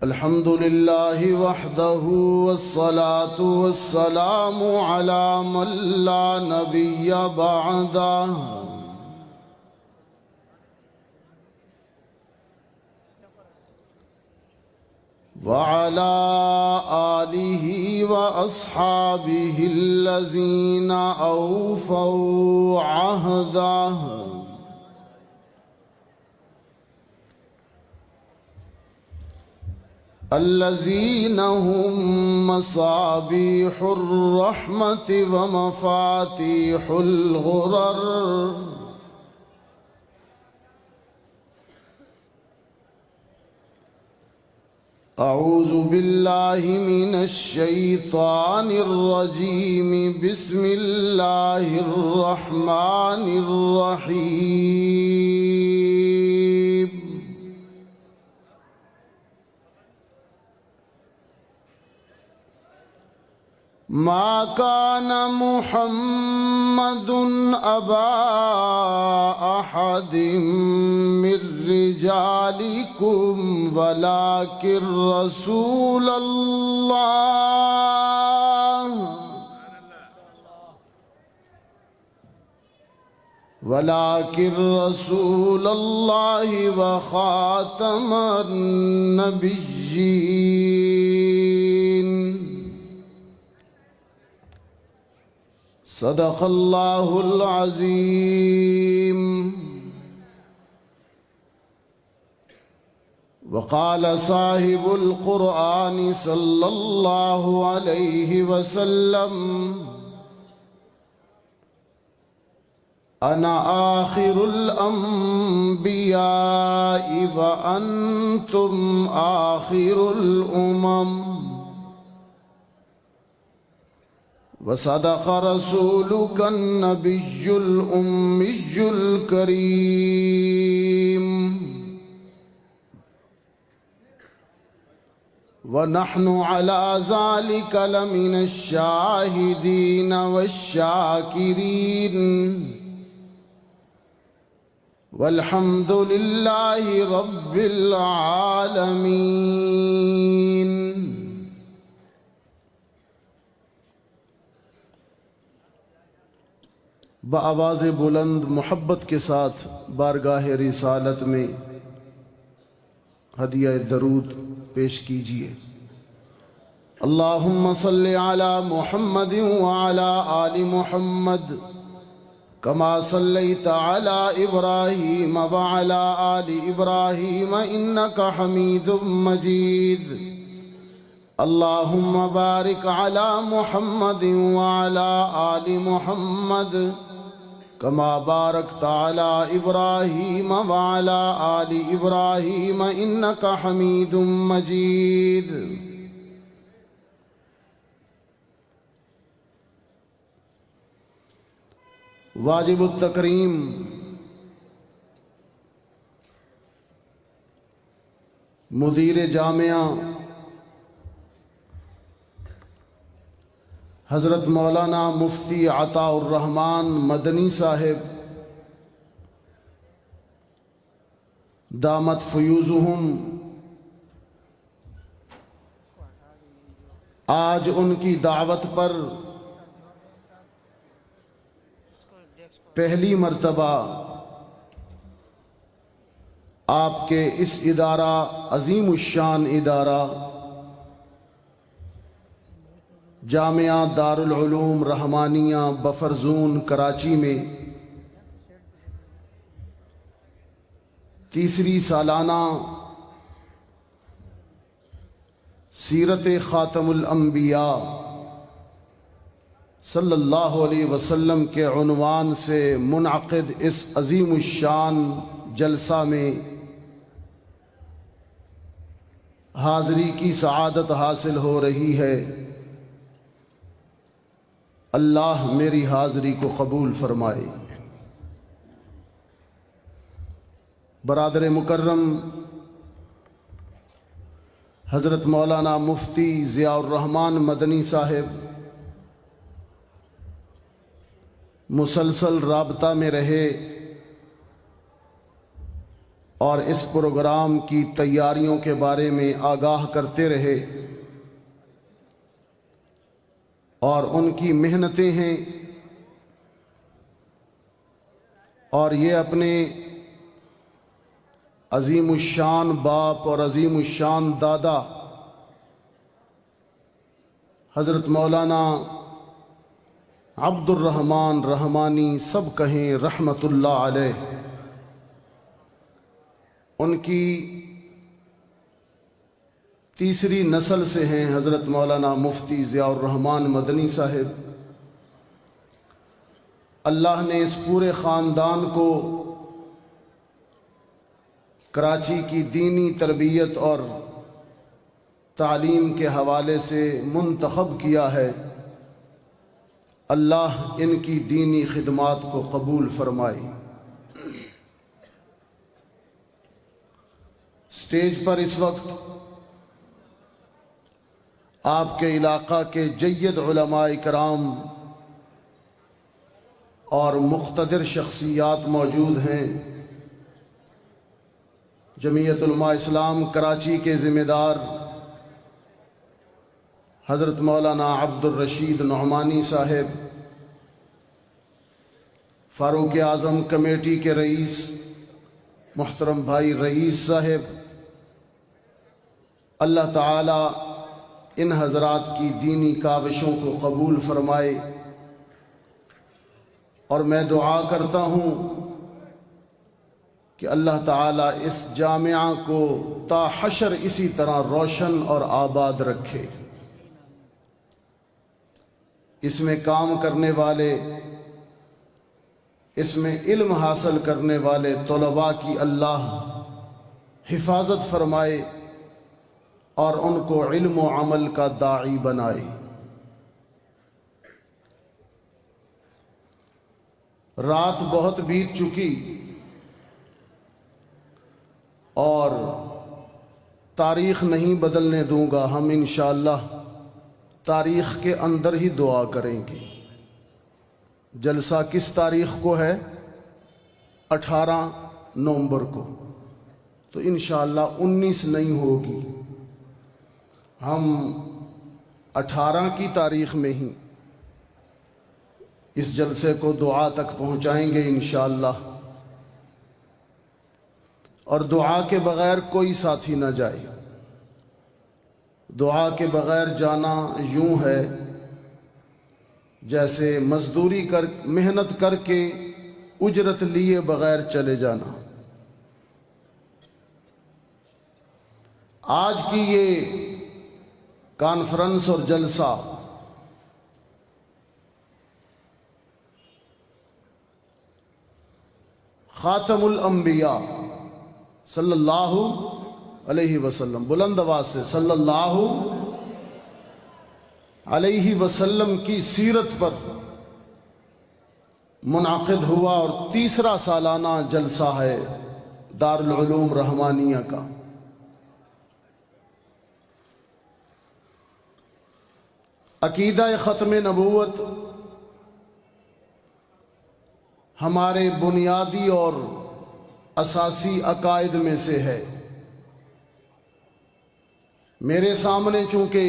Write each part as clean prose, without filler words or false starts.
الحمد لله وحده والصلاة والسلام على من لا نبي بعده وعلى آله وأصحابه الذين أوفوا عهده الذين هم مصابيح الرحمة ومفاتيح الغرر أعوذ بالله من الشيطان الرجيم بسم الله الرحمن الرحيم ما كان محمد أبا أحد من رجالكم ولكن رسول الله وخاتم النبيين صدق الله العظيم وقال صاحب القرآن صلى الله عليه وسلم أنا آخر الأنبياء وأنتم آخر الأمم وصدق رسولك النبي الأمي الكريم ونحن على ذلك لمن الشاهدين والشاكرين والحمد لله رب العالمين بآواز بلند محبت کے ساتھ بارگاہ رسالت میں ہدیہ درود پیش کیجیے۔ اللہم صلی علی محمد وعلی آل محمد کما صلیت علی ابراہیم وعلی آل ابراہیم انک حمید مجید۔ اللہم بارک علی محمد وعلی آل محمد كما باركت على إبراهيم وعلى آل إبراهيم إنك حميد مجيد۔ واجب التکریم مدیر جامعہ حضرت مولانا مفتی عطاء الرحمن مدنی صاحب دامت فیوزہم، آج ان کی دعوت پر پہلی مرتبہ آپ کے اس ادارہ عظیم الشان ادارہ جامعہ دارالعلوم رحمانیہ بفرزون کراچی میں تیسری سالانہ سیرت خاتم الانبیاء صلی اللہ علیہ وسلم کے عنوان سے منعقد اس عظیم الشان جلسہ میں حاضری کی سعادت حاصل ہو رہی ہے۔ اللہ میری حاضری کو قبول فرمائے۔ برادر مکرم حضرت مولانا مفتی ضیاء الرحمن مدنی صاحب مسلسل رابطہ میں رہے، اور اس پروگرام کی تیاریوں کے بارے میں آگاہ کرتے رہے، اور ان کی محنتیں ہیں، اور یہ اپنے عظیم الشان باپ اور عظیم الشان دادا حضرت مولانا عبد الرحمن رحمانی سب کہیں رحمت اللہ علیہ، ان کی تیسری نسل سے ہیں حضرت مولانا مفتی ضیاء الرحمن مدنی صاحب۔ اللہ نے اس پورے خاندان کو کراچی کی دینی تربیت اور تعلیم کے حوالے سے منتخب کیا ہے۔ اللہ ان کی دینی خدمات کو قبول فرمائے۔ اسٹیج پر اس وقت آپ کے علاقہ کے جید علماء کرام اور مقتدر شخصیات موجود ہیں۔ جمعیت علماء اسلام کراچی کے ذمہ دار حضرت مولانا عبد الرشید نعمانی صاحب، فاروق اعظم کمیٹی کے رئیس محترم بھائی رئیس صاحب، اللہ تعالی ان حضرات کی دینی کاوشوں کو قبول فرمائے، اور میں دعا کرتا ہوں کہ اللہ تعالی اس جامعہ کو تا حشر اسی طرح روشن اور آباد رکھے۔ اس میں کام کرنے والے، اس میں علم حاصل کرنے والے طلباء کی اللہ حفاظت فرمائے اور ان کو علم و عمل کا داعی بنائے۔ رات بہت بیت چکی اور تاریخ نہیں بدلنے دوں گا، ہم انشاءاللہ تاریخ کے اندر ہی دعا کریں گے۔ جلسہ کس تاریخ کو ہے؟ 18 نومبر کو، تو انشاءاللہ 19 نہیں ہوگی، ہم 18 کی تاریخ میں ہی اس جلسے کو دعا تک پہنچائیں گے انشاءاللہ، اور دعا کے بغیر کوئی ساتھی نہ جائے۔ دعا کے بغیر جانا یوں ہے جیسے مزدوری کر محنت کر کے اجرت لیے بغیر چلے جانا۔ آج کی یہ کانفرنس اور جلسہ خاتم الانبیاء صلی اللہ علیہ وسلم، بلند آواز سے صلی اللہ علیہ وسلم کی سیرت پر منعقد ہوا اور تیسرا سالانہ جلسہ ہے دارالعلوم رحمانیہ کا۔ عقیدہ ختم نبوت ہمارے بنیادی اور اساسی عقائد میں سے ہے۔ میرے سامنے چونکہ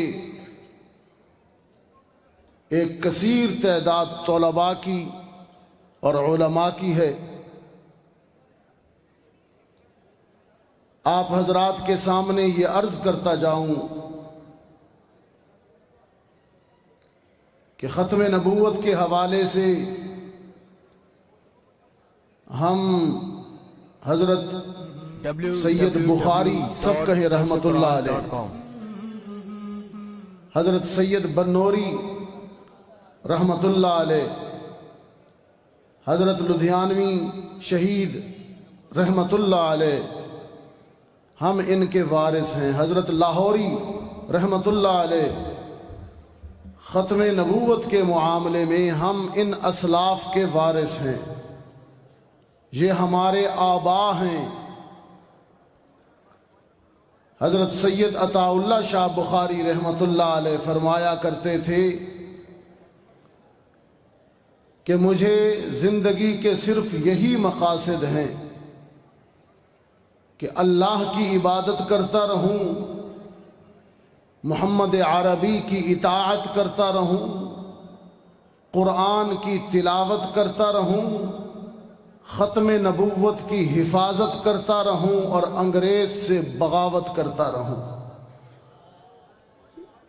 ایک کثیر تعداد طلباء کی اور علماء کی ہے، آپ حضرات کے سامنے یہ عرض کرتا جاؤں کہ ختم نبوت کے حوالے سے ہم حضرت سید بخاری سب کہیں رحمت اللہ علیہ، حضرت سید بنوری رحمت اللہ علیہ، حضرت لدھیانوی شہید رحمت اللہ علیہ، ہم ان کے وارث ہیں۔ حضرت لاہوری رحمت اللہ علیہ، ختم نبوت کے معاملے میں ہم ان اسلاف کے وارث ہیں، یہ ہمارے آبا ہیں۔ حضرت سید عطا اللہ شاہ بخاری رحمت اللہ علیہ فرمایا کرتے تھے کہ مجھے زندگی کے صرف یہی مقاصد ہیں کہ اللہ کی عبادت کرتا رہوں، محمد عربی کی اطاعت کرتا رہوں، قرآن کی تلاوت کرتا رہوں، ختم نبوت کی حفاظت کرتا رہوں اور انگریز سے بغاوت کرتا رہوں۔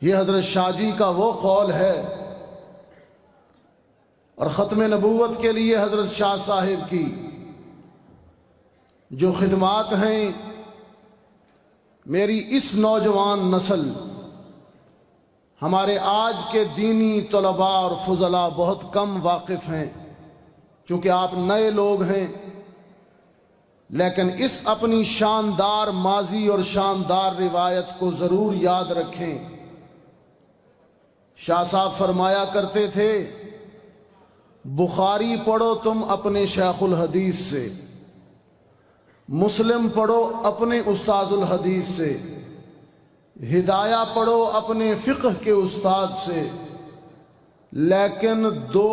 یہ حضرت شاہ جی کا وہ قول ہے، اور ختم نبوت کے لیے حضرت شاہ صاحب کی جو خدمات ہیں، میری اس نوجوان نسل، ہمارے آج کے دینی طلباء اور فضلاء بہت کم واقف ہیں، کیونکہ آپ نئے لوگ ہیں، لیکن اس اپنی شاندار ماضی اور شاندار روایت کو ضرور یاد رکھیں۔ شاہ صاحب فرمایا کرتے تھے، بخاری پڑھو تم اپنے شیخ الحدیث سے، مسلم پڑھو اپنے استاذ الحدیث سے، ہدایہ پڑھو اپنے فقہ کے استاد سے، لیکن دو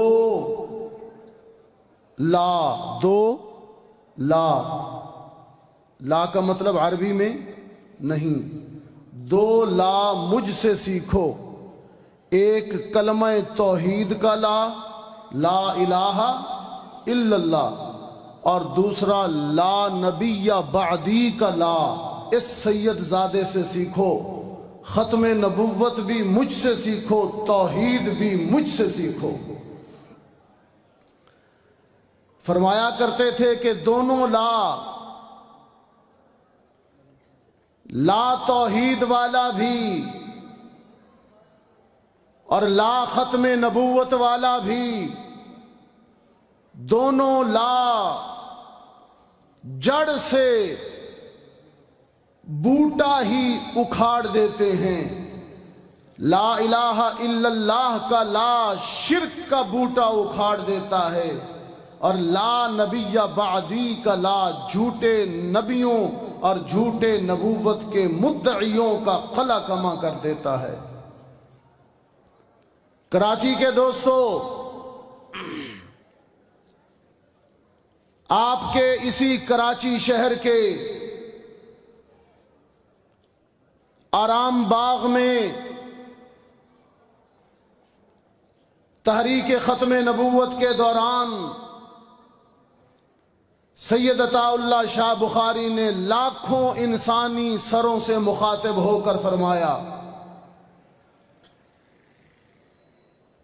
لا کا مطلب عربی میں نہیں، دو لا مجھ سے سیکھو، ایک کلمہ توحید کا لا الہ الا اللہ، اور دوسرا لا نبی بعدی کا لا، اس سید زادے سے سیکھو، ختم نبوت بھی مجھ سے سیکھو، توحید بھی مجھ سے سیکھو۔ فرمایا کرتے تھے کہ دونوں لا توحید والا بھی اور لا ختم نبوت والا بھی، دونوں لا جڑ سے بوٹا ہی اکھاڑ دیتے ہیں۔ لا الہ الا اللہ کا لا شرک کا بوٹا اکھاڑ دیتا ہے، اور لا نبی بعدی کا لا جھوٹے نبیوں اور جھوٹے نبوت کے مدعیوں کا قلع کما کر دیتا ہے۔ کراچی کے دوستو، آپ کے اسی کراچی شہر کے آرام باغ میں تحریک ختم نبوت کے دوران سید عطا اللہ شاہ بخاری نے لاکھوں انسانی سروں سے مخاطب ہو کر فرمایا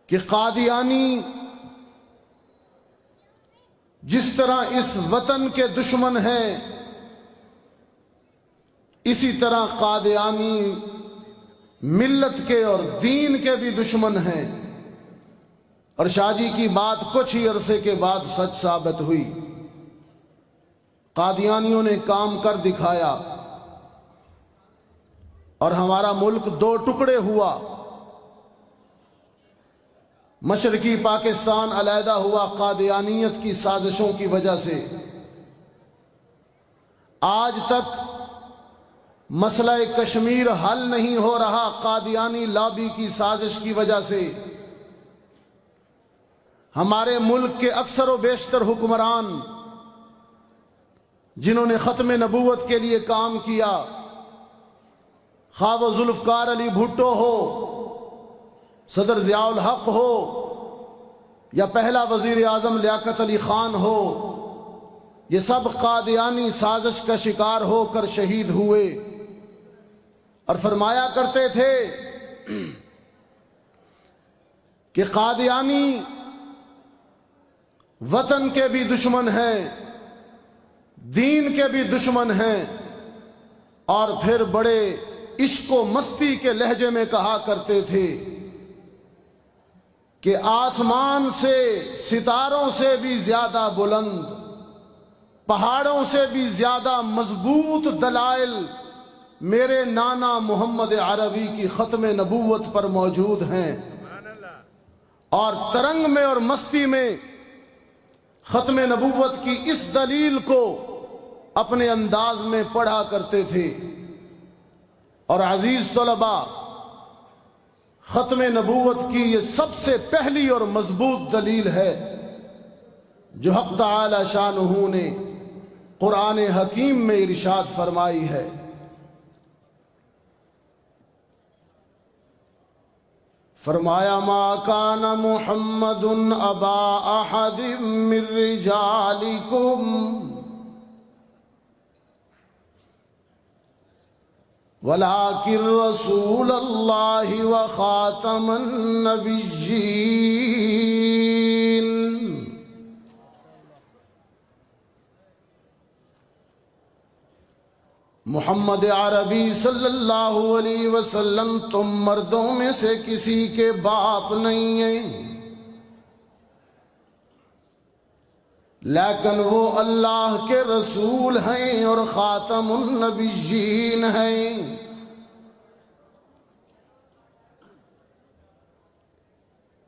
کہ قادیانی جس طرح اس وطن کے دشمن ہیں، اسی طرح قادیانی ملت کے اور دین کے بھی دشمن ہیں۔ اور شاہ جی کی بات کچھ ہی عرصے کے بعد سچ ثابت ہوئی۔ قادیانیوں نے کام کر دکھایا اور ہمارا ملک دو ٹکڑے ہوا، مشرقی پاکستان علیحدہ ہوا قادیانیت کی سازشوں کی وجہ سے۔ آج تک مسئلہ کشمیر حل نہیں ہو رہا قادیانی لابی کی سازش کی وجہ سے۔ ہمارے ملک کے اکثر و بیشتر حکمران جنہوں نے ختم نبوت کے لیے کام کیا، خواہ وہ ذوالفقار علی بھٹو ہو، صدر ضیاء الحق ہو، یا پہلا وزیر اعظم لیاقت علی خان ہو، یہ سب قادیانی سازش کا شکار ہو کر شہید ہوئے۔ اور فرمایا کرتے تھے کہ قادیانی وطن کے بھی دشمن ہیں، دین کے بھی دشمن ہیں، اور پھر بڑے عشق و مستی کے لہجے میں کہا کرتے تھے کہ آسمان سے، ستاروں سے بھی زیادہ بلند، پہاڑوں سے بھی زیادہ مضبوط دلائل میرے نانا محمد عربی کی ختم نبوت پر موجود ہیں۔ اور ترنگ میں اور مستی میں ختم نبوت کی اس دلیل کو اپنے انداز میں پڑھا کرتے تھے۔ اور عزیز طلباء، ختم نبوت کی یہ سب سے پہلی اور مضبوط دلیل ہے جو حق تعالی شانہ نے قرآن حکیم میں ارشاد فرمائی ہے، فرمایا ما کان محمد ابا احد من رجالکم ولکن رسول اللہ وخاتم النبیین۔ محمد عربی صلی اللہ علیہ وسلم تم مردوں میں سے کسی کے باپ نہیں ہیں، لیکن وہ اللہ کے رسول ہیں اور خاتم النبیین ہیں۔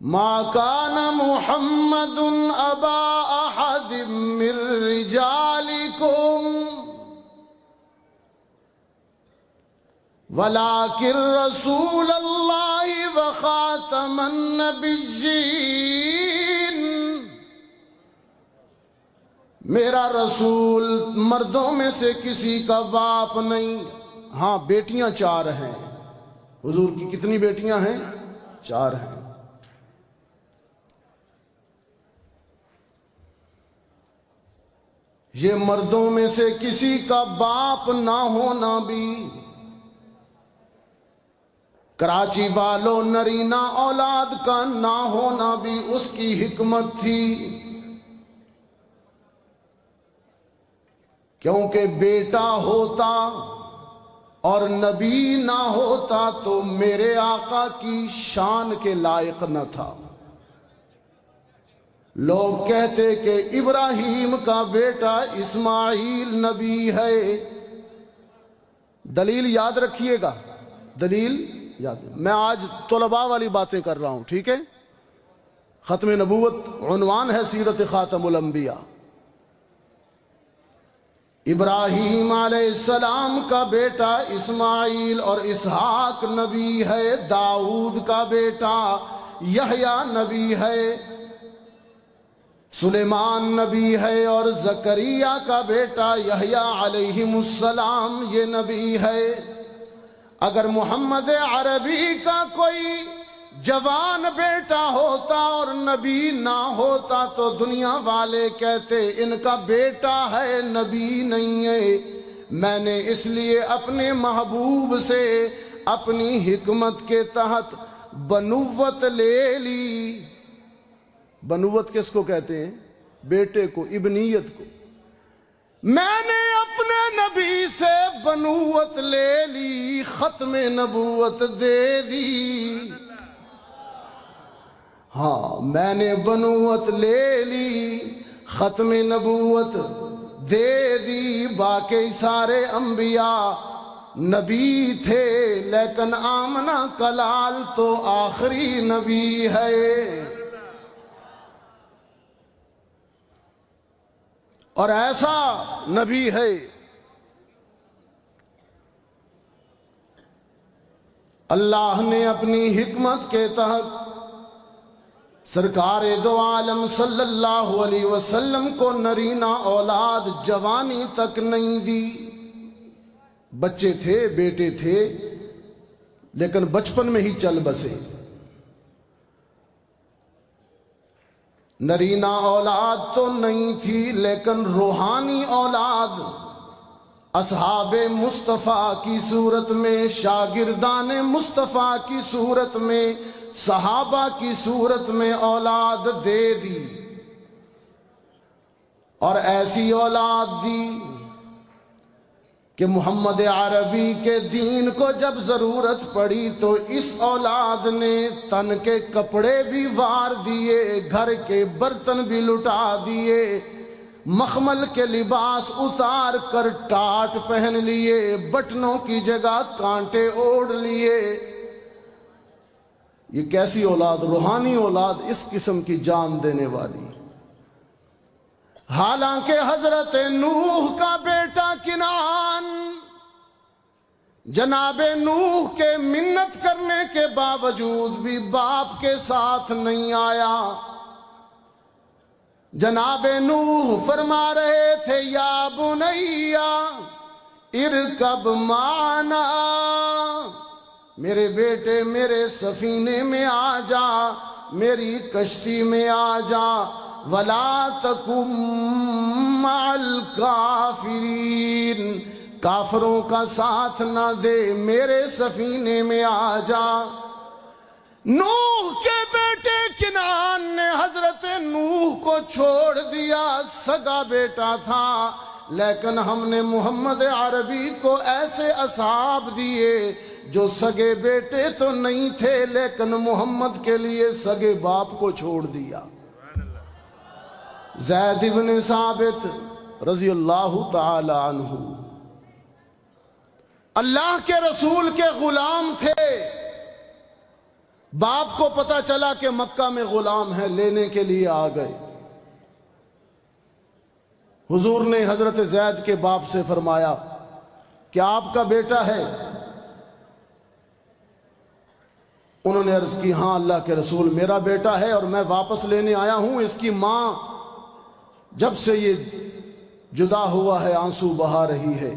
ما کان محمد ابا احد من رجالکم ولیکن رسول اللہ وخاتم النبیین۔ میرا رسول مردوں میں سے کسی کا باپ نہیں، ہاں بیٹیاں 4 ہیں۔ حضور کی کتنی بیٹیاں ہیں؟ 4 ہیں۔ یہ مردوں میں سے کسی کا باپ نہ ہونا بھی کراچی والوں نرینہ اولاد کا نہ ہونا بھی اس کی حکمت تھی، کیونکہ بیٹا ہوتا اور نبی نہ ہوتا تو میرے آقا کی شان کے لائق نہ تھا۔ لوگ کہتے کہ ابراہیم کا بیٹا اسماعیل نبی ہے، دلیل یاد رکھیے گا، دلیل یاد۔ میں آج طلباء والی باتیں کر رہا ہوں، ٹھیک ہے؟ ختم نبوت عنوان ہے سیرت خاتم الانبیاء۔ ابراہیم علیہ السلام کا بیٹا اسماعیل اور اسحاق نبی ہے، داؤد کا بیٹا یحییٰ نبی ہے، سلیمان نبی ہے اور زکریا کا بیٹا یحییٰ علیہ السلام یہ نبی ہے۔ اگر محمد عربی کا کوئی جوان بیٹا ہوتا اور نبی نہ ہوتا تو دنیا والے کہتے ان کا بیٹا ہے، نبی نہیں ہے۔ میں نے اس لیے اپنے محبوب سے اپنی حکمت کے تحت بنوت لے لی۔ بنوت کس کو کہتے ہیں؟ بیٹے کو، ابنیت کو۔ میں نے اپنے نبی سے بنوت لے لی، ختم نبوت دے دی۔ ہاں میں نے بنوت لے لی، ختم نبوت دے دی۔ باقی سارے انبیاء نبی تھے، لیکن آمنہ کلال تو آخری نبی ہے۔ اور ایسا نبی ہے اللہ نے اپنی حکمت کے تحت سرکار دو عالم صلی اللہ علیہ وسلم کو نرینہ اولاد جوانی تک نہیں دی۔ بچے تھے، بیٹے تھے، لیکن بچپن میں ہی چل بسے۔ نرینہ اولاد تو نہیں تھی، لیکن روحانی اولاد اصحاب مصطفیٰ کی صورت میں، شاگردان مصطفیٰ کی صورت میں، صحابہ کی صورت میں اولاد دے دی، اور ایسی اولاد دی کہ محمد عربی کے دین کو جب ضرورت پڑی تو اس اولاد نے تن کے کپڑے بھی وار دیے، گھر کے برتن بھی لٹا دیے، مخمل کے لباس اتار کر ٹاٹ پہن لیے، بٹنوں کی جگہ کانٹے اوڑھ لیے۔ یہ کیسی اولاد؟ روحانی اولاد، اس قسم کی جان دینے والی۔ حالانکہ حضرت نوح کا بیٹا کنعان جناب نوح کے منت کرنے کے باوجود بھی باپ کے ساتھ نہیں آیا، جناب نوح فرما رہے تھے یا بنیا ارکب معنا، میرے بیٹے میرے سفینے میں آ جا، میری کشتی میں آ جا، ولا تکم مع الکافرین، کافروں کا ساتھ نہ دے، میرے سفینے میں آ جا۔ نوح کے بیٹے کنعان نے حضرت نوح کو چھوڑ دیا، سگا بیٹا تھا، لیکن ہم نے محمد عربی کو ایسے اصحاب دیے جو سگے بیٹے تو نہیں تھے لیکن محمد کے لیے سگے باپ کو چھوڑ دیا۔ زید بن ثابت رضی اللہ تعالی عنہ اللہ کے رسول کے غلام تھے، باپ کو پتا چلا کہ مکہ میں غلام ہے، لینے کے لیے آ گئے۔ حضور نے حضرت زید کے باپ سے فرمایا کہ آپ کا بیٹا ہے؟ انہوں نے عرض کی ہاں اللہ کے رسول میرا بیٹا ہے اور میں واپس لینے آیا ہوں، اس کی ماں جب سے یہ جدا ہوا ہے آنسو بہا رہی ہے،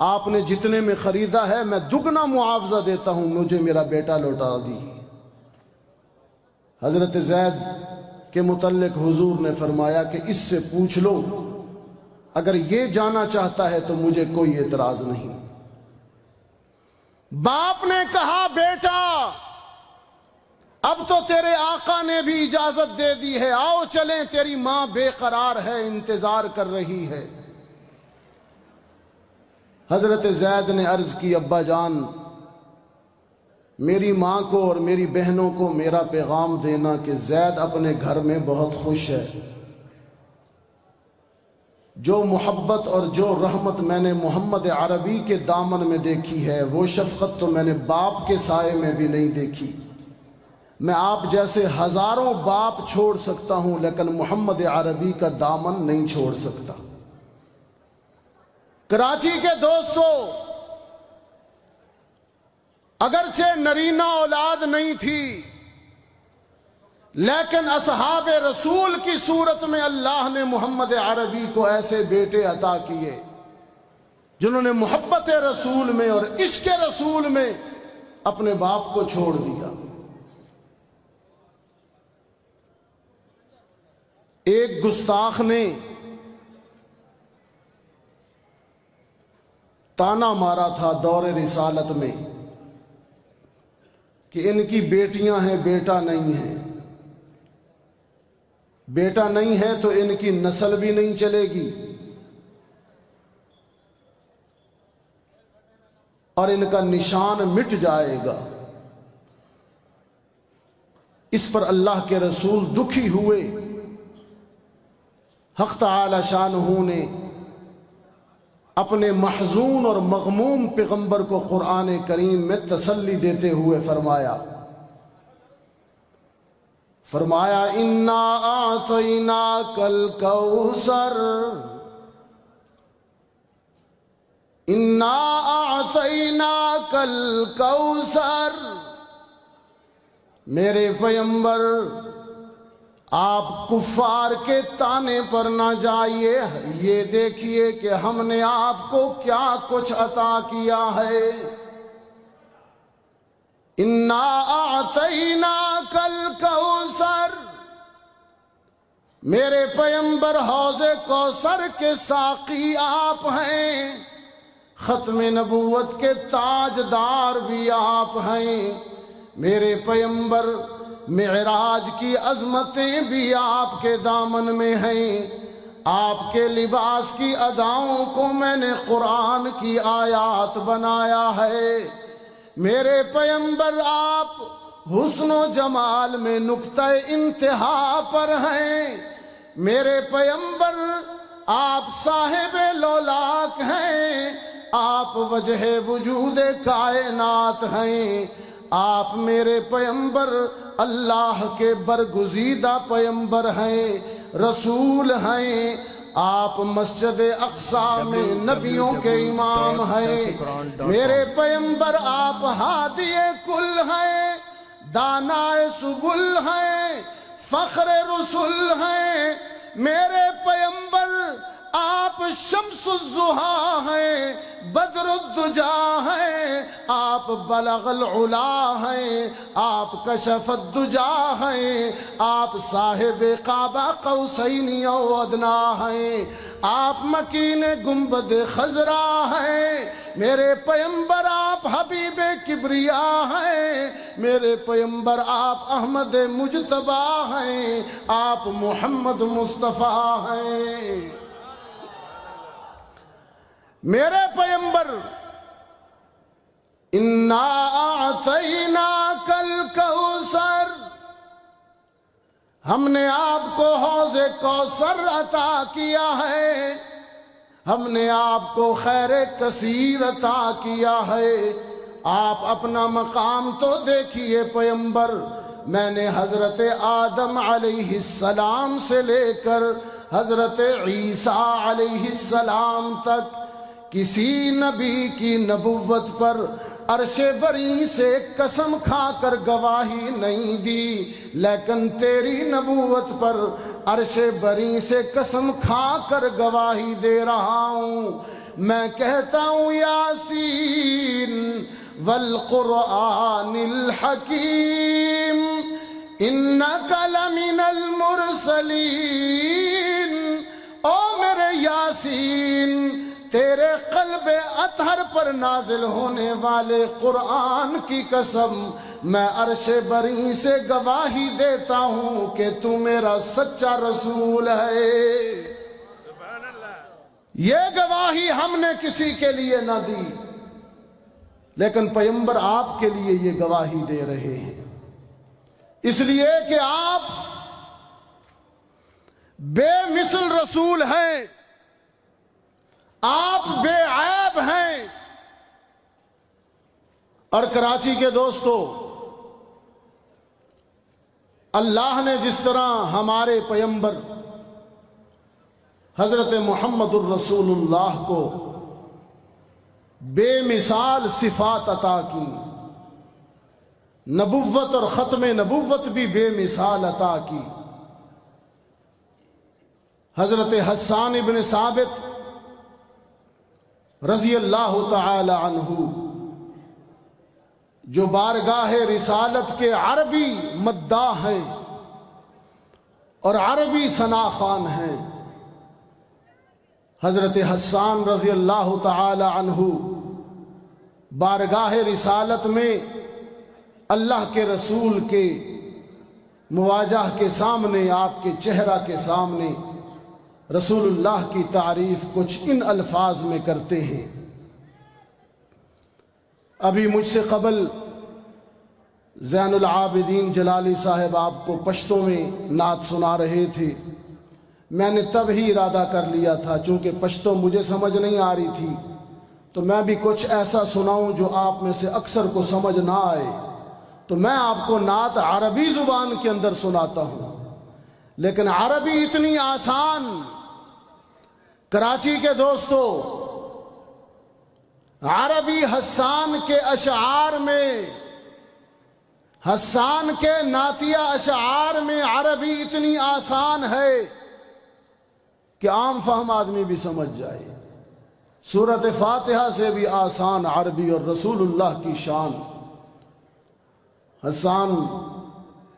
آپ نے جتنے میں خریدا ہے میں دگنا معاوضہ دیتا ہوں، مجھے میرا بیٹا لوٹا دیجیے۔ حضرت زید کے متعلق حضور نے فرمایا کہ اس سے پوچھ لو، اگر یہ جانا چاہتا ہے تو مجھے کوئی اعتراض نہیں۔ باپ نے کہا بیٹا اب تو تیرے آقا نے بھی اجازت دے دی ہے، آؤ چلیں، تیری ماں بے قرار ہے، انتظار کر رہی ہے۔ حضرت زید نے عرض کی ابا جان میری ماں کو اور میری بہنوں کو میرا پیغام دینا کہ زید اپنے گھر میں بہت خوش ہے، جو محبت اور جو رحمت میں نے محمد عربی کے دامن میں دیکھی ہے وہ شفقت تو میں نے باپ کے سائے میں بھی نہیں دیکھی۔ میں آپ جیسے ہزاروں باپ چھوڑ سکتا ہوں لیکن محمد عربی کا دامن نہیں چھوڑ سکتا۔ کراچی کے دوستو، اگرچہ نرینہ اولاد نہیں تھی لیکن اصحاب رسول کی صورت میں اللہ نے محمد عربی کو ایسے بیٹے عطا کیے جنہوں نے محبت رسول میں اور عشق رسول میں اپنے باپ کو چھوڑ دیا۔ ایک گستاخ نے تانا مارا تھا دور رسالت میں کہ ان کی بیٹیاں ہیں بیٹا نہیں ہے، بیٹا نہیں ہے تو ان کی نسل بھی نہیں چلے گی اور ان کا نشان مٹ جائے گا۔ اس پر اللہ کے رسول دکھی ہوئے، حق تعالی شانہ نے اپنے محزون اور مغموم پیغمبر کو قرآن کریم میں تسلی دیتے ہوئے فرمایا انا اعطیناک الکوثر، انا اعطیناک الکوثر، میرے پیغمبر آپ کفار کے تانے پر نہ جائیے، یہ دیکھیے کہ ہم نے آپ کو کیا کچھ عطا کیا ہے۔ انا اعطیناک الکوثر، میرے پیغمبر حوض کوثر کے ساقی آپ ہیں، ختم نبوت کے تاجدار بھی آپ ہیں، میرے پیغمبر معراج کی عظمتیں بھی آپ کے دامن میں ہیں، آپ کے لباس کی اداؤں کو میں نے قرآن کی آیات بنایا ہے، میرے پیغمبر آپ حسن و جمال میں نقطہ انتہا پر ہیں، میرے پیغمبر آپ صاحب لولاک ہیں، آپ وجہ وجود کائنات ہیں، آپ میرے پیغمبر اللہ کے برگزیدہ پیغمبر ہیں، رسول ہیں، آپ مسجد اقصی میں نبیوں کے امام ہیں، میرے پیغمبر آپ ہادی کل ہیں، دانائے سبل ہیں، فخر رسول ہیں، میرے پیمبر آپ شمس الضحیٰ ہیں، بدر الدجا ہیں، آپ بلغ العلا ہیں، آپ کشف الدجا ہیں، آپ صاحب قاب قوسین او ادنا ہیں، آپ مکین گنبد خضرا ہیں، میرے پیمبر آپ حبیب کبریا ہیں، میرے پیمبر آپ احمد مجتبی ہیں، آپ محمد مصطفیٰ ہیں۔ میرے پیمبر انا اعطیناک الکوثر، ہم نے آپ کو حوض کوثر عطا کیا ہے، ہم نے آپ کو خیر کثیر عطا کیا ہے۔ آپ اپنا مقام تو دیکھیے پیمبر، میں نے حضرت آدم علیہ السلام سے لے کر حضرت عیسیٰ علیہ السلام تک کسی نبی کی نبوت پر عرش بری سے قسم کھا کر گواہی نہیں دی، لیکن تیری نبوت پر عرش بری سے قسم کھا کر گواہی دے رہا ہوں۔ میں کہتا ہوں یاسین والقرآن الحکیم انک لمن المرسلین، او میرے یاسین، تیرے قلب اطہر پر نازل ہونے والے قرآن کی قسم، میں عرش بری سے گواہی دیتا ہوں کہ تو میرا سچا رسول ہے۔ یہ گواہی ہم نے کسی کے لیے نہ دی، لیکن پیمبر آپ کے لیے یہ گواہی دے رہے ہیں، اس لیے کہ آپ بے مثل رسول ہیں، آپ بے عیب ہیں۔ اور کراچی کے دوستو، اللہ نے جس طرح ہمارے پیمبر حضرت محمد الرسول اللہ کو بے مثال صفات عطا کی، نبوت اور ختم نبوت بھی بے مثال عطا کی۔ حضرت حسان ابن ثابت رضی اللہ تعالی عنہ، جو بارگاہ رسالت کے عربی مداح ہیں اور عربی ثنا خوان ہیں، حضرت حسان رضی اللہ تعالی عنہ بارگاہ رسالت میں اللہ کے رسول کے مواجہ کے سامنے، آپ کے چہرہ کے سامنے رسول اللہ کی تعریف کچھ ان الفاظ میں کرتے ہیں۔ ابھی مجھ سے قبل زین العابدین جلالی صاحب آپ کو پشتوں میں نعت سنا رہے تھے، میں نے تب ہی ارادہ کر لیا تھا، چونکہ پشتوں مجھے سمجھ نہیں آ رہی تھی، تو میں بھی کچھ ایسا سناؤں جو آپ میں سے اکثر کو سمجھ نہ آئے، تو میں آپ کو نعت عربی زبان کے اندر سناتا ہوں۔ لیکن عربی اتنی آسان، کراچی کے دوستو، عربی حسان کے اشعار میں، حسان کے نعتیہ اشعار میں عربی اتنی آسان ہے کہ عام فہم آدمی بھی سمجھ جائے۔ سورۃ فاتحہ سے بھی آسان عربی اور رسول اللہ کی شان۔ حسان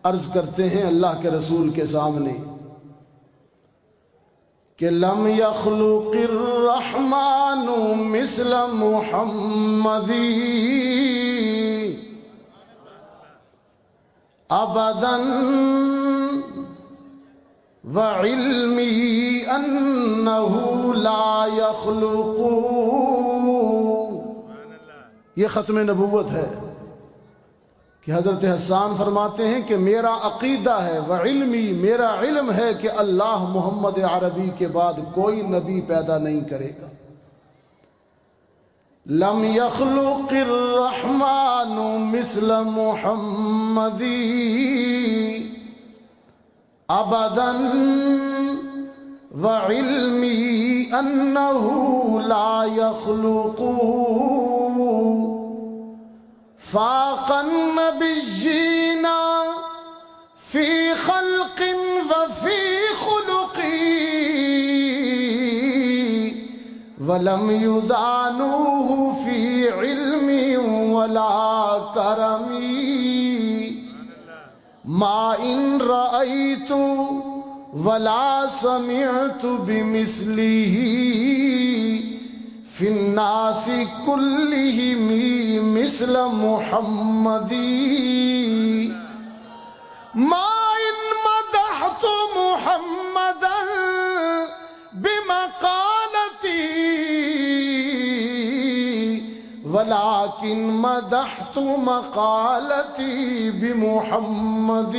عرض کرتے ہیں اللہ کے رسول کے سامنے کہ لم یخلق الرحمن مثل محمدی ابدا وعلمی انہ لا یخلق۔ یہ ختم نبوت ہے کہ حضرت حسان فرماتے ہیں کہ میرا عقیدہ ہے، وعلمی، میرا علم ہے کہ اللہ محمد عربی کے بعد کوئی نبی پیدا نہیں کرے گا۔ لم یخلق الرحمن مثل محمدی ابدا وعلمی انہ لا یخلق۔ فاق النبیین فی خلق وفی خلقی ولم يدانوه في علم ولا كرم ما إن رأيت ولا سمعت بمثله في الناس كلهم مثل محمد ما إن مدحت محمدا بمقالتي ولكن مدحت مقالتي بمحمد.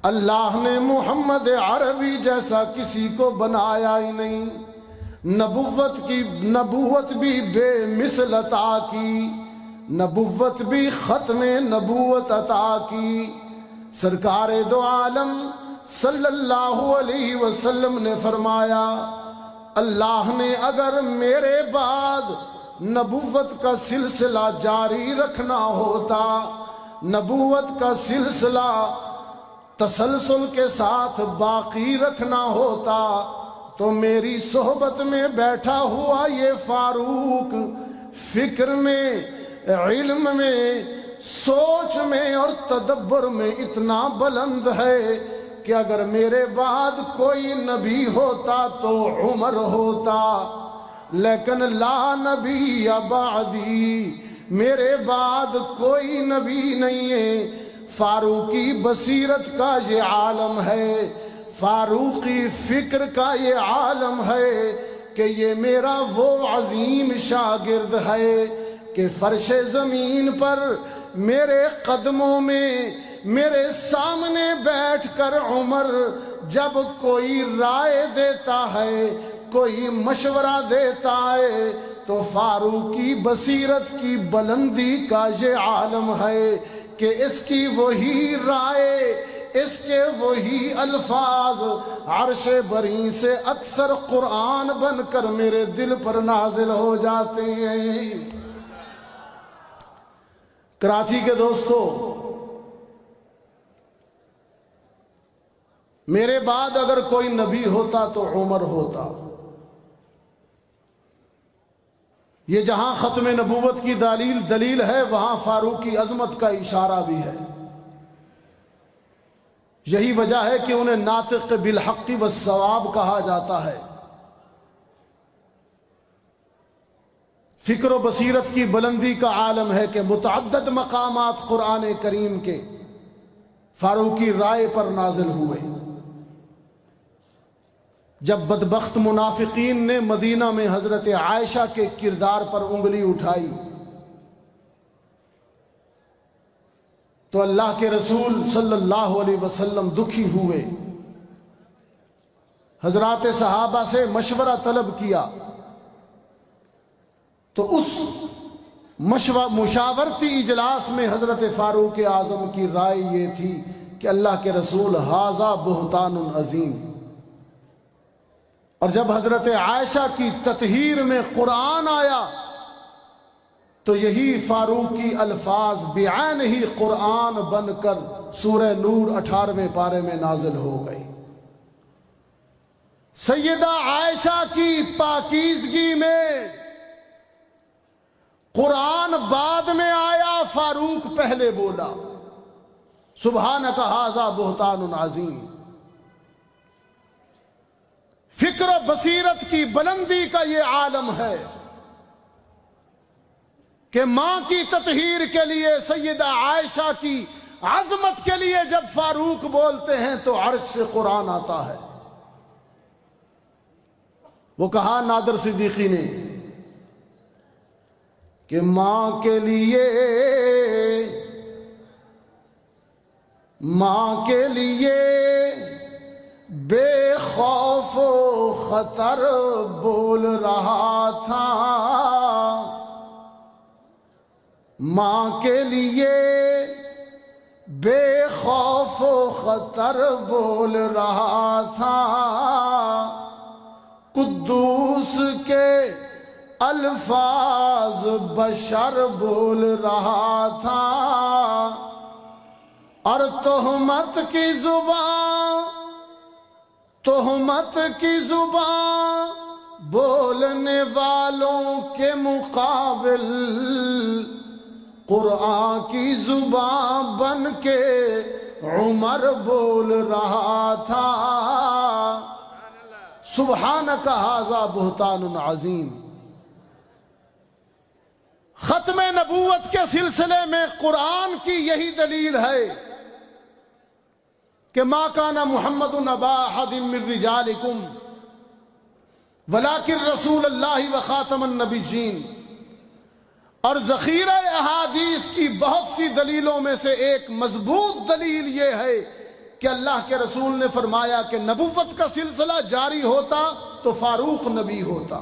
اللہ نے محمد عربی جیسا کسی کو بنایا ہی نہیں، نبوت بھی بے مثل عطا کی، نبوت بھی ختم نبوت عطا کی. سرکار دو عالم صلی اللہ علیہ وسلم نے فرمایا اللہ نے اگر میرے بعد نبوت کا سلسلہ جاری رکھنا ہوتا، نبوت کا سلسلہ تسلسل کے ساتھ باقی رکھنا ہوتا، تو میری صحبت میں بیٹھا ہوا یہ فاروق فکر میں، علم میں، سوچ میں اور تدبر میں اتنا بلند ہے کہ اگر میرے بعد کوئی نبی ہوتا تو عمر ہوتا، لیکن لا نبی بعدی، میرے بعد کوئی نبی نہیں ہے. فاروقی بصیرت کا یہ عالم ہے، فاروقی فکر کا یہ عالم ہے کہ یہ میرا وہ عظیم شاگرد ہے کہ فرش زمین پر میرے قدموں میں میرے سامنے بیٹھ کر عمر جب کوئی رائے دیتا ہے، کوئی مشورہ دیتا ہے، تو فاروقی بصیرت کی بلندی کا یہ عالم ہے کہ اس کی وہی رائے، اس کے وہی الفاظ عرش بری سے اکثر قرآن بن کر میرے دل پر نازل ہو جاتے ہیں. کراچی کے دوستو، میرے بعد اگر کوئی نبی ہوتا تو عمر ہوتا. یہ جہاں ختم نبوت کی دلیل ہے، وہاں فاروق کی عظمت کا اشارہ بھی ہے. یہی وجہ ہے کہ انہیں ناطق بالحق والصواب کہا جاتا ہے. فکر و بصیرت کی بلندی کا عالم ہے کہ متعدد مقامات قرآن کریم کے فاروقی رائے پر نازل ہوئے. جب بدبخت منافقین نے مدینہ میں حضرت عائشہ کے کردار پر انگلی اٹھائی تو اللہ کے رسول صلی اللہ علیہ وسلم دکھی ہوئے، حضرات صحابہ سے مشورہ طلب کیا. تو اس مشاورتی اجلاس میں حضرت فاروق اعظم کی رائے یہ تھی کہ اللہ کے رسول ھذا بہتان عظیم. اور جب حضرت عائشہ کی تطہیر میں قرآن آیا تو یہی فاروقی الفاظ بعین ہی قرآن بن کر سورہ نور 18ویں پارے میں نازل ہو گئی. سیدہ عائشہ کی پاکیزگی میں قرآن بعد میں آیا، فاروق پہلے بولا سبحانک ھذا بہتان عظیم. فکر و بصیرت کی بلندی کا یہ عالم ہے کہ ماں کی تطہیر کے لیے سیدہ عائشہ کی عظمت کے لیے جب فاروق بولتے ہیں تو عرش سے قرآن آتا ہے. وہ کہا نادر صدیقی نے کہ ماں کے لیے بے خوف و خطر بول رہا تھا، ماں کے لیے بے خوف و خطر بول رہا تھا، قدوس کے الفاظ بشر بول رہا تھا، اور تہمت کی زبان تہمت کی زبان بولنے والوں کے مقابل قرآن کی زبان بن کے عمر بول رہا تھا۔ سبحانک ھذا بہتان عظیم۔ ختم نبوت کے سلسلے میں قرآن کی یہی دلیل ہے کہ ما کان محمد ابا احد من رجالکم ولکن رسول اللہ وخاتم النبیین۔ اور ذخیرہ احادیث کی بہت سی دلیلوں میں سے ایک مضبوط دلیل یہ ہے کہ اللہ کے رسول نے فرمایا کہ نبوت کا سلسلہ جاری ہوتا تو فاروق نبی ہوتا۔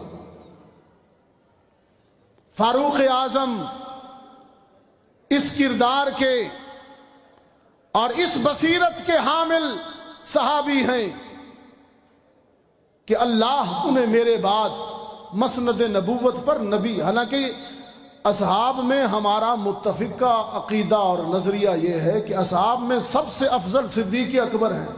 فاروق اعظم اس کردار کے اور اس بصیرت کے حامل صحابی ہیں کہ اللہ انہیں میرے بعد مسند نبوت پر نبی، حالانکہ اصحاب میں ہمارا متفقہ عقیدہ اور نظریہ یہ ہے کہ اصحاب میں سب سے افضل صدیق اکبر ہیں،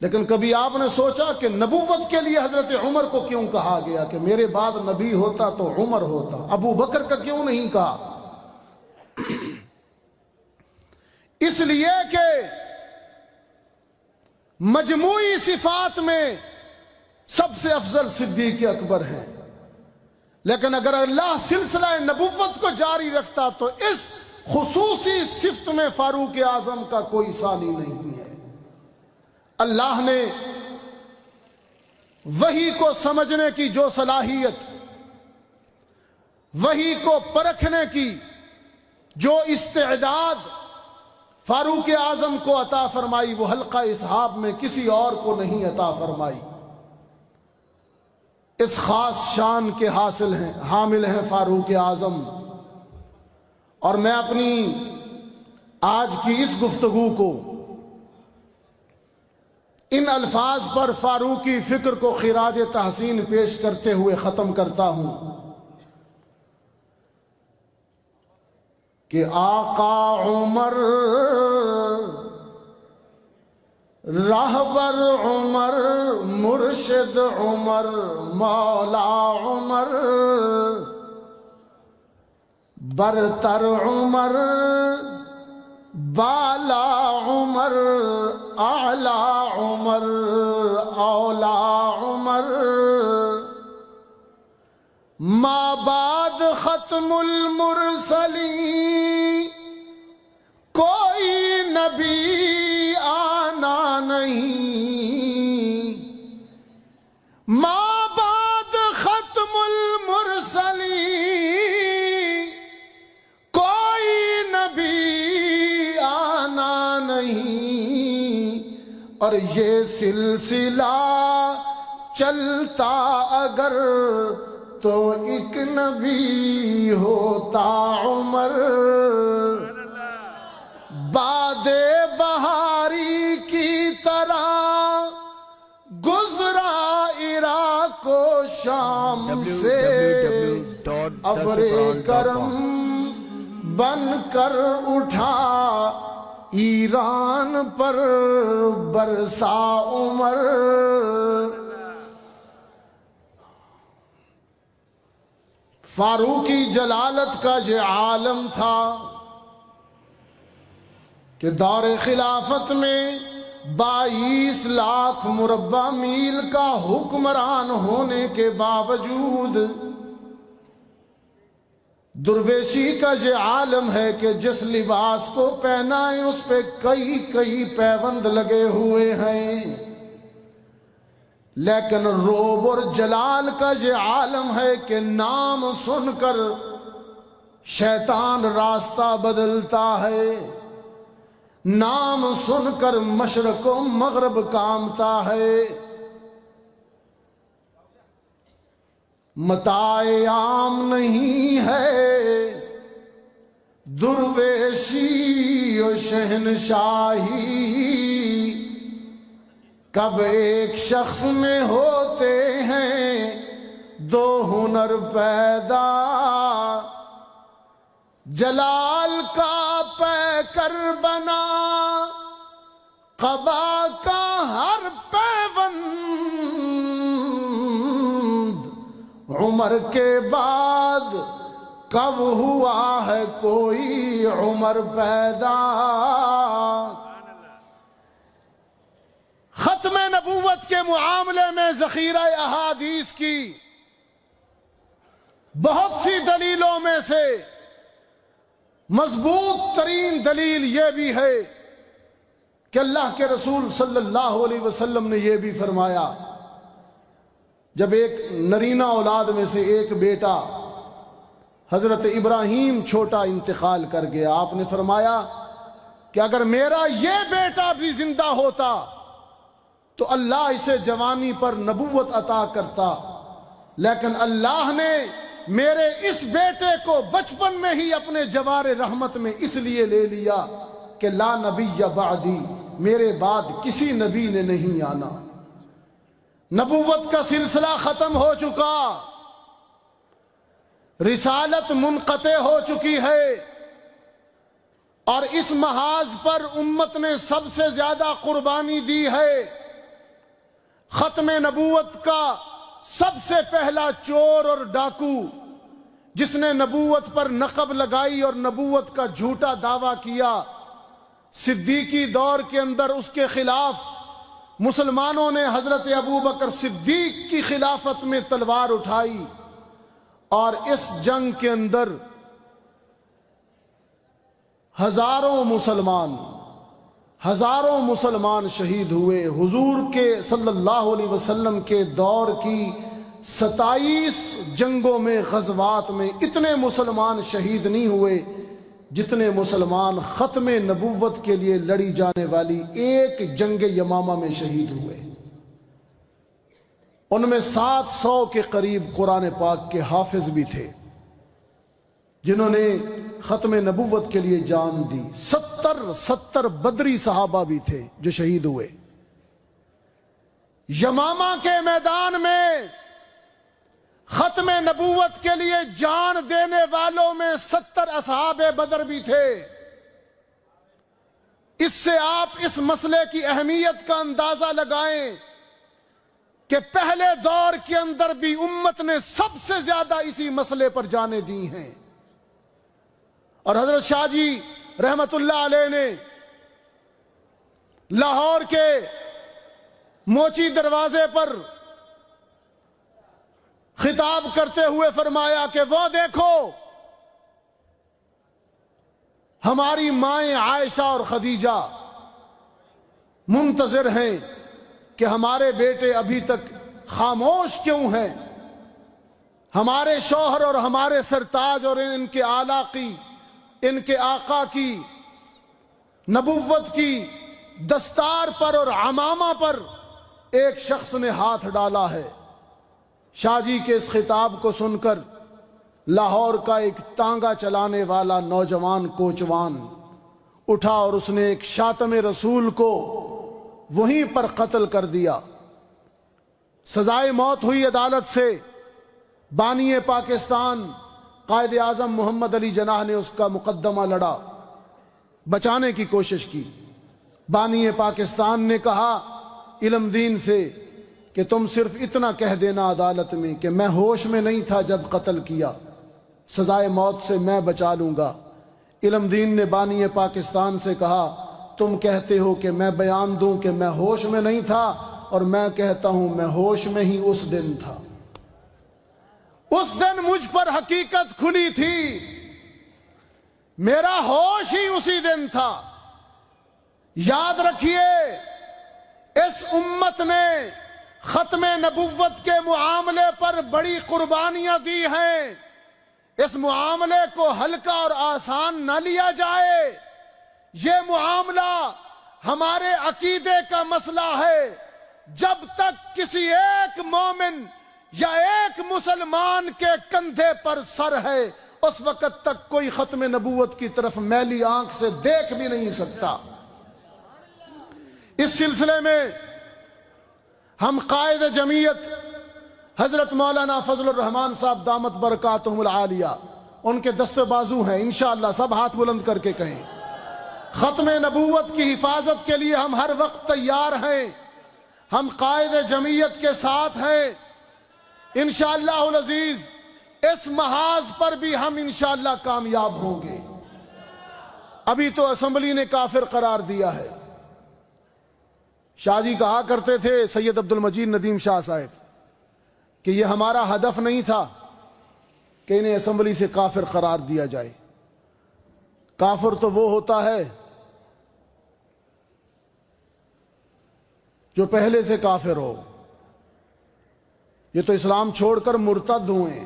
لیکن کبھی آپ نے سوچا کہ نبوت کے لیے حضرت عمر کو کیوں کہا گیا کہ میرے بعد نبی ہوتا تو عمر ہوتا، ابو بکر کا کیوں نہیں کہا؟ اس لیے کہ مجموعی صفات میں سب سے افضل صدیق اکبر ہیں، لیکن اگر اللہ سلسلہ نبوت کو جاری رکھتا تو اس خصوصی صفت میں فاروق اعظم کا کوئی ثانی نہیں ہے۔ اللہ نے وحی کو سمجھنے کی جو صلاحیت، وحی کو پرکھنے کی جو استعداد فاروق اعظم کو عطا فرمائی، وہ حلقہ اصحاب میں کسی اور کو نہیں عطا فرمائی۔ اس خاص شان کے حامل ہیں فاروق اعظم۔ اور میں اپنی آج کی اس گفتگو کو ان الفاظ پر فاروقی فکر کو خراج تحسین پیش کرتے ہوئے ختم کرتا ہوں کہ آقا عمر، راہبر عمر، مرشد عمر، مولا عمر، برتر عمر، بالا عمر، اعلی عمر، اولا عمر، ما بعد ختم المرسلین کوئی نبی آنا نہیں، ما بعد ختم المرسلین کوئی نبی آنا نہیں، اور یہ سلسلہ چلتا اگر تو ایک نبی ہوتا عمر۔ باد بہاری کی طرح گزرا عراق و شام سے، ابر کرم بن کر اٹھا ایران پر برسا عمر۔ فاروقی جلالت کا یہ عالم تھا کہ دور خلافت میں 22 لاکھ مربع میل کا حکمران ہونے کے باوجود درویشی کا یہ عالم ہے کہ جس لباس کو پہنا ہے اس پہ کئی پیوند لگے ہوئے ہیں، لیکن روب اور جلال کا یہ عالم ہے کہ نام سن کر شیطان راستہ بدلتا ہے، نام سن کر مشرق و مغرب کامتا ہے۔ متاع عام نہیں ہے درویشی و شہنشاہی، کب ایک شخص میں ہوتے ہیں 2 ہنر پیدا، جلال کا پیکر بنا قبا کا ہر عمر کے بعد کب ہوا ہے کوئی عمر پیدا؟ ختم نبوت کے معاملے میں ذخیرہ احادیث کی بہت سی دلیلوں میں سے مضبوط ترین دلیل یہ بھی ہے کہ اللہ کے رسول صلی اللہ علیہ وسلم نے یہ بھی فرمایا، جب ایک نرینہ اولاد میں سے ایک بیٹا حضرت ابراہیم چھوٹا انتقال کر گیا، آپ نے فرمایا کہ اگر میرا یہ بیٹا بھی زندہ ہوتا تو اللہ اسے جوانی پر نبوت عطا کرتا، لیکن اللہ نے میرے اس بیٹے کو بچپن میں ہی اپنے جوار رحمت میں اس لیے لے لیا کہ لا نبی بعدی، میرے بعد کسی نبی نے نہیں آنا۔ نبوت کا سلسلہ ختم ہو چکا، رسالت منقطع ہو چکی ہے، اور اس محاذ پر امت نے سب سے زیادہ قربانی دی ہے۔ ختم نبوت کا سب سے پہلا چور اور ڈاکو جس نے نبوت پر نقب لگائی اور نبوت کا جھوٹا دعویٰ کیا، صدیقی دور کے اندر اس کے خلاف مسلمانوں نے حضرت ابو بکر صدیق کی خلافت میں تلوار اٹھائی، اور اس جنگ کے اندر ہزاروں مسلمان شہید ہوئے۔ حضور کے صلی اللہ علیہ وسلم کے دور کی 27 جنگوں میں، غزوات میں اتنے مسلمان شہید نہیں ہوئے جتنے مسلمان ختم نبوت کے لیے لڑی جانے والی ایک جنگ یمامہ میں شہید ہوئے۔ ان میں 700 کے قریب قرآن پاک کے حافظ بھی تھے جنہوں نے ختم نبوت کے لیے جان دی۔ 70 بدری صحابہ بھی تھے جو شہید ہوئے۔ یمامہ کے میدان میں ختم نبوت کے لیے جان دینے والوں میں 70 اصحاب بدر بھی تھے۔ اس سے آپ اس مسئلے کی اہمیت کا اندازہ لگائیں کہ پہلے دور کے اندر بھی امت نے سب سے زیادہ اسی مسئلے پر جانیں دی ہیں، اور حضرت شاہ جی رحمت اللہ علیہ نے لاہور کے موچی دروازے پر خطاب کرتے ہوئے فرمایا کہ وہ دیکھو ہماری مائیں عائشہ اور خدیجہ منتظر ہیں کہ ہمارے بیٹے ابھی تک خاموش کیوں ہیں۔ ہمارے شوہر اور ہمارے سرتاج اور ان کے آلا کی، ان کے آقا کی نبوت کی دستار پر اور عمامہ پر ایک شخص نے ہاتھ ڈالا ہے۔ شاہ جی کے اس خطاب کو سن کر لاہور کا ایک تانگا چلانے والا نوجوان کوچوان اٹھا اور اس نے ایک شاتم رسول کو وہیں پر قتل کر دیا۔ سزائے موت ہوئی عدالت سے۔ بانی پاکستان قائد اعظم محمد علی جناح نے اس کا مقدمہ لڑا، بچانے کی کوشش کی۔ بانی پاکستان نے کہا علم دین سے کہ تم صرف اتنا کہہ دینا عدالت میں کہ میں ہوش میں نہیں تھا جب قتل کیا، سزائے موت سے میں بچا لوں گا۔ علم دین نے بانی پاکستان سے کہا تم کہتے ہو کہ میں بیان دوں کہ میں ہوش میں نہیں تھا، اور میں کہتا ہوں میں ہوش میں ہی اس دن تھا۔ اس دن مجھ پر حقیقت کھلی تھی، میرا ہوش ہی اسی دن تھا۔ یاد رکھیے اس امت نے ختم نبوت کے معاملے پر بڑی قربانیاں دی ہیں۔ اس معاملے کو ہلکا اور آسان نہ لیا جائے۔ یہ معاملہ ہمارے عقیدے کا مسئلہ ہے۔ جب تک کسی ایک مومن یا ایک مسلمان کے کندھے پر سر ہے، اس وقت تک کوئی ختم نبوت کی طرف میلی آنکھ سے دیکھ بھی نہیں سکتا۔ اس سلسلے میں ہم قائد جمعیت حضرت مولانا فضل الرحمان صاحب دامت برکاتہم العالیہ، ان کے دست بازو ہیں، انشاءاللہ سب ہاتھ بلند کر کے کہیں ختم نبوت کی حفاظت کے لیے ہم ہر وقت تیار ہیں۔ ہم قائد جمعیت کے ساتھ ہیں۔ انشاءاللہ العزیز اس محاذ پر بھی ہم انشاءاللہ کامیاب ہوں گے۔ ابھی تو اسمبلی نے کافر قرار دیا ہے۔ شاہ جی کہا کرتے تھے، سید عبد المجید ندیم شاہ صاحب، کہ یہ ہمارا ہدف نہیں تھا کہ انہیں اسمبلی سے کافر قرار دیا جائے۔ کافر تو وہ ہوتا ہے جو پہلے سے کافر ہو۔ یہ تو اسلام چھوڑ کر مرتد ہوئے۔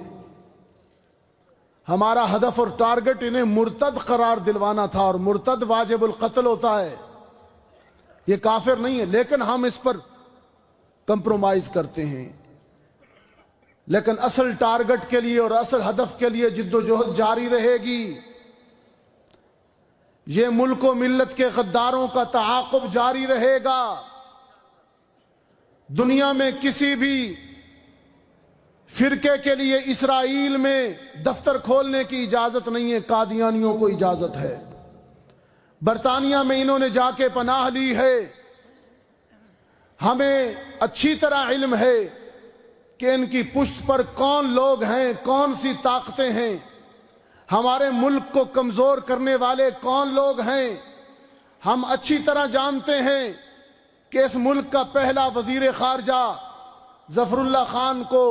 ہمارا ہدف اور ٹارگٹ انہیں مرتد قرار دلوانا تھا، اور مرتد واجب القتل ہوتا ہے، یہ کافر نہیں ہے۔ لیکن ہم اس پر کمپرومائز کرتے ہیں، لیکن اصل ٹارگٹ کے لیے اور اصل ہدف کے لیے جد و جہد جاری رہے گی۔ یہ ملک و ملت کے غداروں کا تعاقب جاری رہے گا۔ دنیا میں کسی بھی فرقے کے لیے اسرائیل میں دفتر کھولنے کی اجازت نہیں ہے، قادیانیوں کو اجازت ہے۔ برطانیہ میں انہوں نے جا کے پناہ لی ہے۔ ہمیں اچھی طرح علم ہے کہ ان کی پشت پر کون لوگ ہیں، کون سی طاقتیں ہیں، ہمارے ملک کو کمزور کرنے والے کون لوگ ہیں۔ ہم اچھی طرح جانتے ہیں کہ اس ملک کا پہلا وزیر خارجہ ظفر اللہ خان کو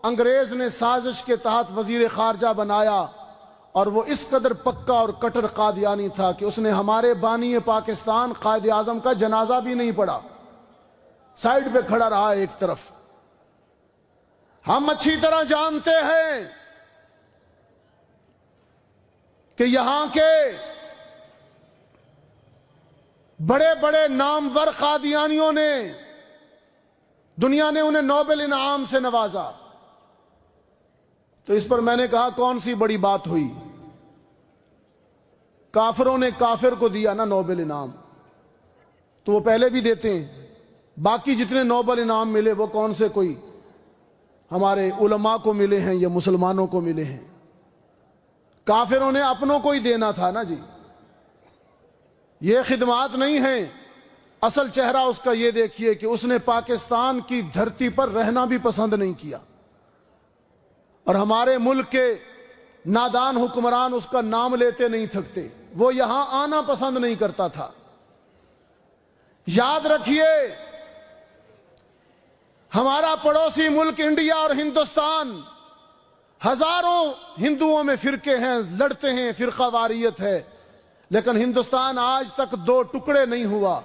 انگریز نے سازش کے تحت وزیر خارجہ بنایا، اور وہ اس قدر پکا اور کٹر قادیانی تھا کہ اس نے ہمارے بانی پاکستان قائد اعظم کا جنازہ بھی نہیں پڑھا، سائیڈ پہ کھڑا رہا ایک طرف۔ ہم اچھی طرح جانتے ہیں کہ یہاں کے بڑے بڑے نامور قادیانیوں نے، دنیا نے انہیں نوبل انعام سے نوازا۔ تو اس پر میں نے کہا کون سی بڑی بات ہوئی؟ کافروں نے کافر کو دیا نا نوبل انعام، تو وہ پہلے بھی دیتے ہیں۔ باقی جتنے نوبل انعام ملے وہ کون سے کوئی ہمارے علماء کو ملے ہیں یا مسلمانوں کو ملے ہیں؟ کافروں نے اپنوں کو ہی دینا تھا نا جی۔ یہ خدمات نہیں ہیں۔ اصل چہرہ اس کا یہ دیکھیے کہ اس نے پاکستان کی دھرتی پر رہنا بھی پسند نہیں کیا، اور ہمارے ملک کے نادان حکمران اس کا نام لیتے نہیں تھکتے، وہ یہاں آنا پسند نہیں کرتا تھا۔ یاد رکھیے، ہمارا پڑوسی ملک انڈیا اور ہندوستان، ہزاروں ہندوؤں میں فرقے ہیں، لڑتے ہیں، فرقہ واریت ہے، لیکن ہندوستان آج تک دو ٹکڑے نہیں ہوا،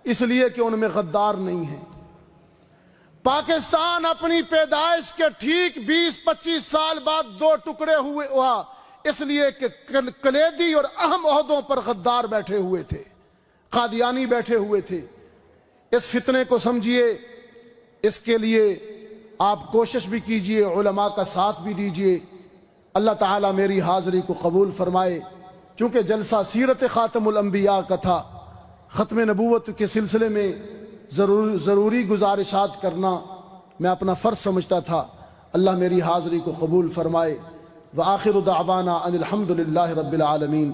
اس لیے کہ ان میں غدار نہیں ہیں۔ پاکستان اپنی پیدائش کے ٹھیک 20-25 سال بعد دو ٹکڑے ہوا، اس لیے کہ کلیدی اور اہم عہدوں پر غدار بیٹھے ہوئے تھے، قادیانی بیٹھے ہوئے تھے۔ اس فتنے کو سمجھیے، اس کے لیے آپ کوشش بھی کیجئے، علماء کا ساتھ بھی دیجئے۔ اللہ تعالیٰ میری حاضری کو قبول فرمائے۔ چونکہ جلسہ سیرت خاتم الانبیاء کا تھا، ختم نبوت کے سلسلے میں ضروری گزارشات کرنا میں اپنا فرض سمجھتا تھا۔ اللہ میری حاضری کو قبول فرمائے۔ وآخر دعوانا ان الحمد للہ رب العالمین۔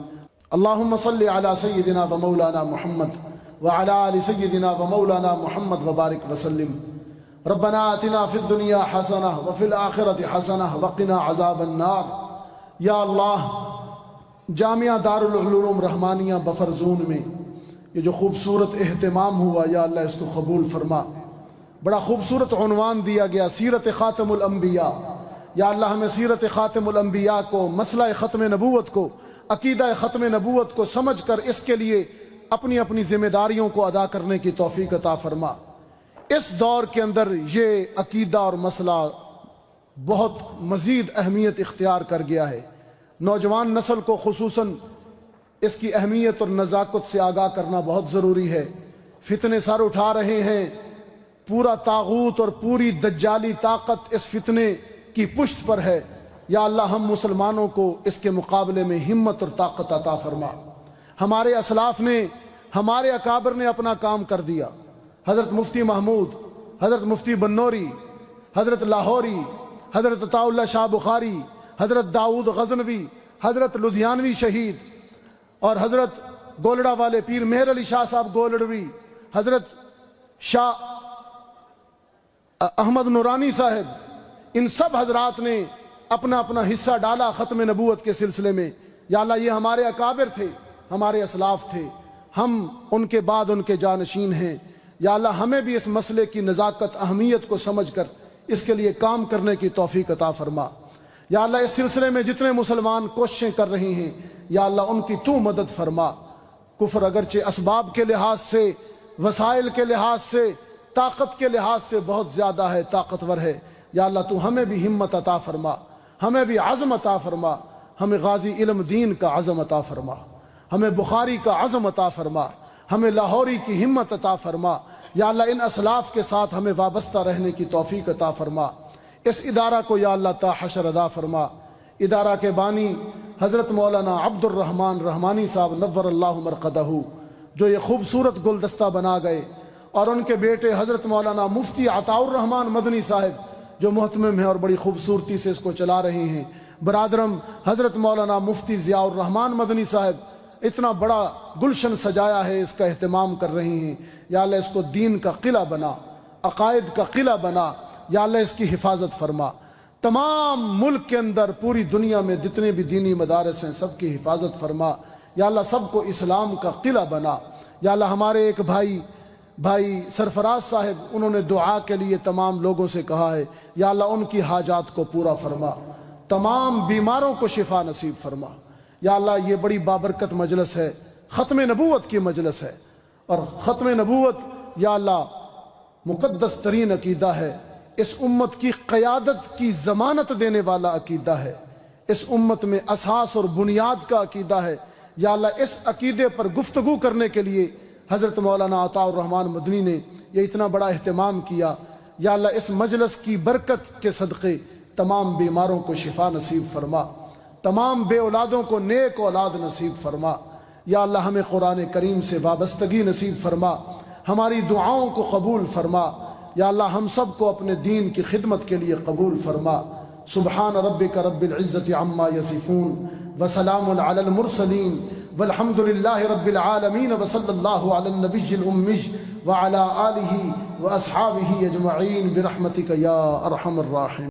اللہم صلی علی سیدنا و مولانا محمد وعلی آل سیدنا و مولانا محمد وبارک وسلم۔ ربنا آتنا فی الدنیا حسنہ وفی الآخرۃ حسنہ وقنا عذاب النار۔ یا اللہ، جامعہ دارالعلوم رحمانیہ بفرزون میں یہ جو خوبصورت اہتمام ہوا، یا اللہ اس کو قبول فرما۔ بڑا خوبصورت عنوان دیا گیا، سیرت خاتم الانبیاء۔ یا اللہ ہمیں سیرت خاتم الانبیاء کو، مسئلہ ختم نبوت کو، عقیدہ ختم نبوت کو سمجھ کر اس کے لیے اپنی اپنی ذمہ داریوں کو ادا کرنے کی توفیق عطا فرما۔ اس دور کے اندر یہ عقیدہ اور مسئلہ بہت مزید اہمیت اختیار کر گیا ہے۔ نوجوان نسل کو خصوصاً اس کی اہمیت اور نزاکت سے آگاہ کرنا بہت ضروری ہے۔ فتنے سر اٹھا رہے ہیں، پورا طاغوت اور پوری دجالی طاقت اس فتنے کی پشت پر ہے۔ یا اللہ ہم مسلمانوں کو اس کے مقابلے میں ہمت اور طاقت عطا فرما۔ ہمارے اسلاف نے، ہمارے اکابر نے اپنا کام کر دیا۔ حضرت مفتی محمود، حضرت مفتی بنوری، حضرت لاہوری، حضرت عطا اللہ شاہ بخاری، حضرت داؤد غزنوی، حضرت لدھیانوی شہید، اور حضرت گولڑا والے پیر مہر علی شاہ صاحب گولڑوی، حضرت شاہ احمد نورانی صاحب، ان سب حضرات نے اپنا اپنا حصہ ڈالا ختم نبوت کے سلسلے میں۔ یا اللہ یہ ہمارے اکابر تھے، ہمارے اسلاف تھے، ہم ان کے بعد ان کے جانشین ہیں۔ یا اللہ ہمیں بھی اس مسئلے کی نزاکت اہمیت کو سمجھ کر اس کے لیے کام کرنے کی توفیق عطا فرما۔ یا اللہ اس سلسلے میں جتنے مسلمان کوششیں کر رہے ہیں یا اللہ ان کی تو مدد فرما۔ کفر اگرچہ اسباب کے لحاظ سے، وسائل کے لحاظ سے، طاقت کے لحاظ سے بہت زیادہ ہے، طاقتور ہے۔ یا اللہ تو ہمیں بھی ہمت عطا فرما، ہمیں بھی عزم عطا فرما، ہمیں غازی علم دین کا عزم عطا فرما، ہمیں بخاری کا عزم عطا فرما، ہمیں لاہوری کی ہمت عطا فرما۔ یا اللہ ان اسلاف کے ساتھ ہمیں وابستہ رہنے کی توفیق عطا فرما۔ اس ادارہ کو یا اللہ تا حشر ادا فرما۔ ادارہ کے بانی حضرت مولانا عبد الرحمن رحمانی صاحب نور اللہ مرقدہ جو یہ خوبصورت گلدستہ بنا گئے، اور ان کے بیٹے حضرت مولانا مفتی عطاء الرحمن مدنی صاحب جو محتمم ہیں اور بڑی خوبصورتی سے اس کو چلا رہے ہیں، برادرم حضرت مولانا مفتی ضیاء الرحمن مدنی صاحب اتنا بڑا گلشن سجایا ہے، اس کا اہتمام کر رہے ہیں۔ یا اللہ اس کو دین کا قلعہ بنا، عقائد کا قلعہ بنا۔ یا اللہ اس کی حفاظت فرما۔ تمام ملک کے اندر پوری دنیا میں جتنے بھی دینی مدارس ہیں سب کی حفاظت فرما۔ یا اللہ سب کو اسلام کا قلعہ بنا۔ یا اللہ ہمارے ایک بھائی سرفراز صاحب انہوں نے دعا کے لیے تمام لوگوں سے کہا ہے، یا اللہ ان کی حاجات کو پورا فرما، تمام بیماروں کو شفا نصیب فرما۔ یا اللہ یہ بڑی بابرکت مجلس ہے، ختم نبوت کی مجلس ہے، اور ختم نبوت یا اللہ مقدس ترین عقیدہ ہے، اس امت کی قیادت کی ضمانت دینے والا عقیدہ ہے، اس امت میں اساس اور بنیاد کا عقیدہ ہے۔ یا اللہ اس عقیدے پر گفتگو کرنے کے لیے حضرت مولانا عطاء الرحمن مدنی نے یہ اتنا بڑا اہتمام کیا۔ یا اللہ اس مجلس کی برکت کے صدقے تمام بیماروں کو شفا نصیب فرما، تمام بے اولادوں کو نیک اولاد نصیب فرما۔ یا اللہ ہمیں قرآن کریم سے وابستگی نصیب فرما، ہماری دعاؤں کو قبول فرما۔ یا اللہ ہم سب کو اپنے دین کی خدمت کے لیے قبول فرما۔ سبحان ربک رب العزت عما یصفون وسلام علی المرسلین والحمد للہ رب العالمین وصلی اللہ علی النبی الأمی وعلی آلہ واصحابہ اجمعین برحمتک یا ارحم الراحمین۔